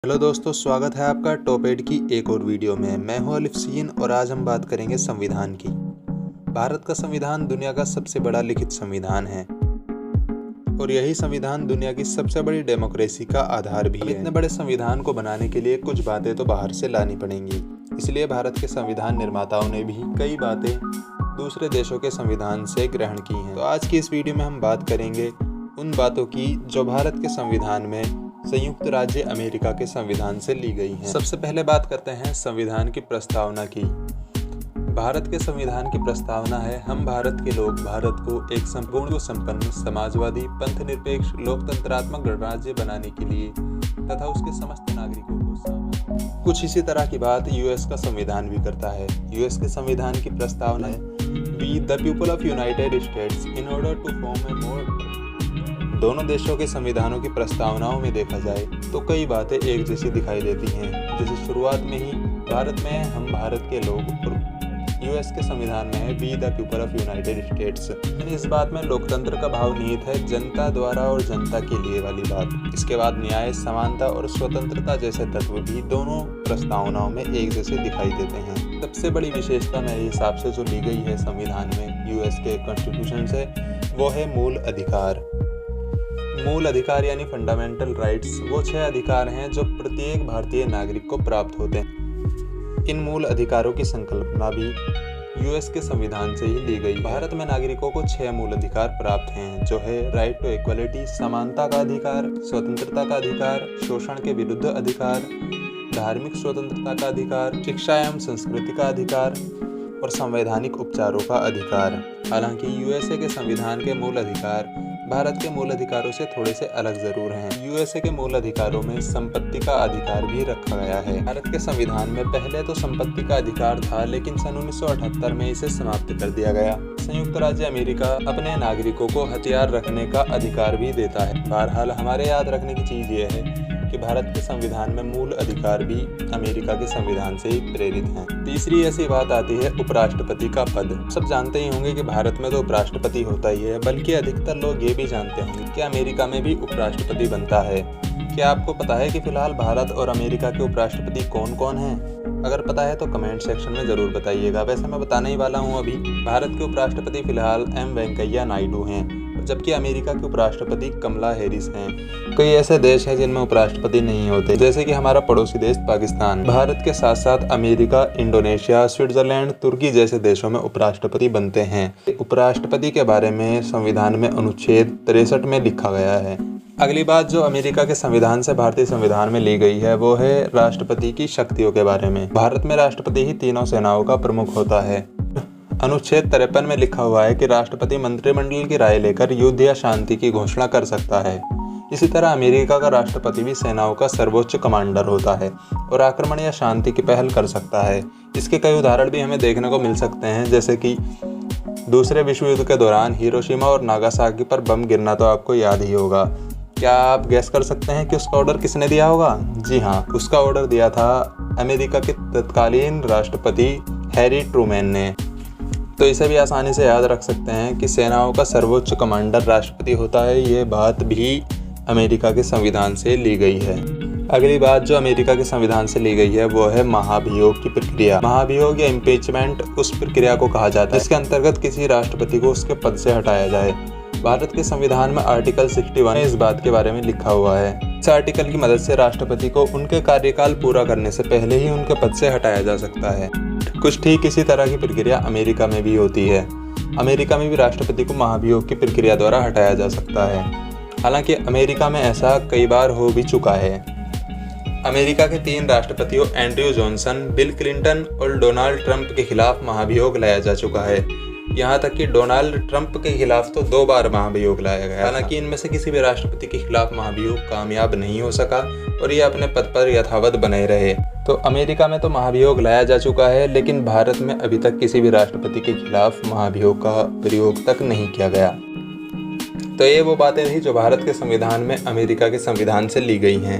Hello दोस्तों, स्वागत है आपका टॉप 8 की एक और वीडियो में। मैं हूं अलिफ और आज हम बात करेंगे संविधान की। भारत का संविधान दुनिया का सबसे बड़ा लिखित संविधान है और यही संविधान दुनिया की सबसे बड़ी डेमोक्रेसी का आधार भी है। इतने बड़े संविधान को बनाने के लिए कुछ बातें तो बाहर से लानी पड़ेंगी, इसलिए भारत के संविधान निर्माताओं ने भी कई बातें दूसरे देशों के संविधान से ग्रहण की हैं। तो आज की इस वीडियो में हम बात करेंगे उन बातों की जो भारत के संविधान में संयुक्त राज्य अमेरिका के संविधान से ली गई हैं। सबसे पहले बात करते हैं संविधान की प्रस्तावना की। भारत के संविधान की प्रस्तावना है, हम भारत के लोग भारत को एक संपूर्ण संपन्न समाजवादी पंथनिरपेक्ष लोकतंत्रात्मक गणराज्य बनाने के लिए तथा उसके समस्त नागरिकों को समान। कुछ इसी तरह की बात यूएस का संविधान भी करता है। यूएस के संविधान की प्रस्तावना है, we the people of United States in order to form a more. दोनों देशों के संविधानों की प्रस्तावनाओं में देखा जाए तो कई बातें एक जैसी दिखाई देती हैं। जैसे शुरुआत में ही भारत में हम भारत के लोग और यूएस के संविधान में है we the people of United States. इस बात में लोकतंत्र का भाव निहित है, जनता द्वारा और जनता के लिए वाली बात। इसके बाद न्याय, समानता और स्वतंत्रता जैसे तत्व भी दोनों प्रस्तावनाओं में एक जैसे दिखाई देते हैं। सबसे बड़ी विशेषता मेरे हिसाब से जो ली गई है संविधान में यूएस के कॉन्स्टिट्यूशन से, वो है मूल अधिकार। मूल अधिकार यानी फंडामेंटल राइट्स वो 6 अधिकार हैं जो प्रत्येक भारतीय नागरिक को प्राप्त होते हैं। इन मूल अधिकारों की संकल्पना भी यूएस के संविधान से ही ली गई। भारत में नागरिकों को 6 मूल अधिकार प्राप्त हैं, जो है राइट टू इक्वलिटी, समानता का अधिकार, स्वतंत्रता का अधिकार, शोषण के विरुद्ध अधिकार, धार्मिक स्वतंत्रता का अधिकार, शिक्षा एवं संस्कृति का अधिकार और संवैधानिक उपचारों का अधिकार। हालांकि यूएसए के संविधान के मूल अधिकार भारत के मूल अधिकारों से थोड़े से अलग जरूर हैं। यूएसए के मूल अधिकारों में संपत्ति का अधिकार भी रखा गया है। भारत के संविधान में पहले तो संपत्ति का अधिकार था, लेकिन सन 1978 में इसे समाप्त कर दिया गया। संयुक्त राज्य अमेरिका अपने नागरिकों को हथियार रखने का अधिकार भी देता है। बहरहाल हमारे याद रखने की चीज ये है कि भारत के संविधान में मूल अधिकार भी अमेरिका के संविधान से ही प्रेरित हैं। तीसरी ऐसी बात आती है उपराष्ट्रपति का पद। सब जानते ही होंगे कि भारत में तो उपराष्ट्रपति होता ही है, बल्कि अधिकतर लोग ये भी जानते होंगे कि अमेरिका में भी उपराष्ट्रपति बनता है। क्या आपको पता है कि फिलहाल भारत और अमेरिका के उपराष्ट्रपति कौन कौन हैं? अगर पता है तो कमेंट सेक्शन में जरूर बताइएगा। वैसे मैं बताने ही वाला हूँ अभी। भारत के उपराष्ट्रपति फिलहाल एम वेंकैया नायडू हैं, जबकि अमेरिका के उपराष्ट्रपति कमला हैरिस हैं। कई ऐसे देश हैं जिनमें उपराष्ट्रपति नहीं होते, जैसे कि हमारा पड़ोसी देश पाकिस्तान। भारत के साथ साथ अमेरिका, इंडोनेशिया, स्विट्जरलैंड, तुर्की जैसे देशों में उपराष्ट्रपति बनते हैं। उपराष्ट्रपति के बारे में संविधान में अनुच्छेद 63 में लिखा गया है। अगली बात जो अमेरिका के संविधान से भारतीय संविधान में ली गई है वो है राष्ट्रपति की शक्तियों के बारे में। भारत में राष्ट्रपति ही तीनों सेनाओं का प्रमुख होता है। अनुच्छेद 53 में लिखा हुआ है कि राष्ट्रपति मंत्रिमंडल की राय लेकर युद्ध या शांति की घोषणा कर सकता है। इसी तरह अमेरिका का राष्ट्रपति भी सेनाओं का सर्वोच्च कमांडर होता है और आक्रमण या शांति की पहल कर सकता है। इसके कई उदाहरण भी हमें देखने को मिल सकते हैं, जैसे कि दूसरे विश्व युद्ध के दौरान हिरोशिमा और नागासाकी पर बम गिरना तो आपको याद ही होगा। क्या आप गैस कर सकते हैं कि उसका ऑर्डर किसने दिया होगा? जी हाँ, उसका ऑर्डर दिया था अमेरिका के तत्कालीन राष्ट्रपति हैरी ट्रूमैन ने। तो इसे भी आसानी से याद रख सकते हैं कि सेनाओं का सर्वोच्च कमांडर राष्ट्रपति होता है। ये बात भी अमेरिका के संविधान से ली गई है। अगली बात जो अमेरिका के संविधान से ली गई है वो है महाभियोग की प्रक्रिया। महाभियोग या इम्पीचमेंट उस प्रक्रिया को कहा जाता है जिसके अंतर्गत किसी राष्ट्रपति को उसके पद से हटाया जाए। भारत के संविधान में आर्टिकल 61 में इस बात के बारे में लिखा हुआ है। इस आर्टिकल की मदद से राष्ट्रपति को उनके कार्यकाल पूरा करने से पहले ही उनके पद से हटाया जा सकता है। कुछ ठीक इसी तरह की प्रक्रिया अमेरिका में भी होती है। अमेरिका में भी राष्ट्रपति को महाभियोग की प्रक्रिया द्वारा हटाया जा सकता है। हालांकि अमेरिका में ऐसा कई बार हो भी चुका है। अमेरिका के 3 राष्ट्रपतियों एंड्रयू जॉनसन, बिल क्लिंटन और डोनाल्ड ट्रंप के खिलाफ महाभियोग लाया जा चुका है। यहाँ तक कि डोनाल्ड ट्रंप के खिलाफ तो 2 बार महाभियोग लाया गया। हालांकि इनमें से किसी भी राष्ट्रपति के खिलाफ महाभियोग कामयाब नहीं हो सका और ये अपने पद पर यथावत बने रहे। तो अमेरिका में तो महाभियोग लाया जा चुका है, लेकिन भारत में अभी तक किसी भी राष्ट्रपति के खिलाफ महाभियोग का प्रयोग तक नहीं किया गया। तो ये वो बातें थी जो भारत के संविधान में अमेरिका के संविधान से ली गई हैं।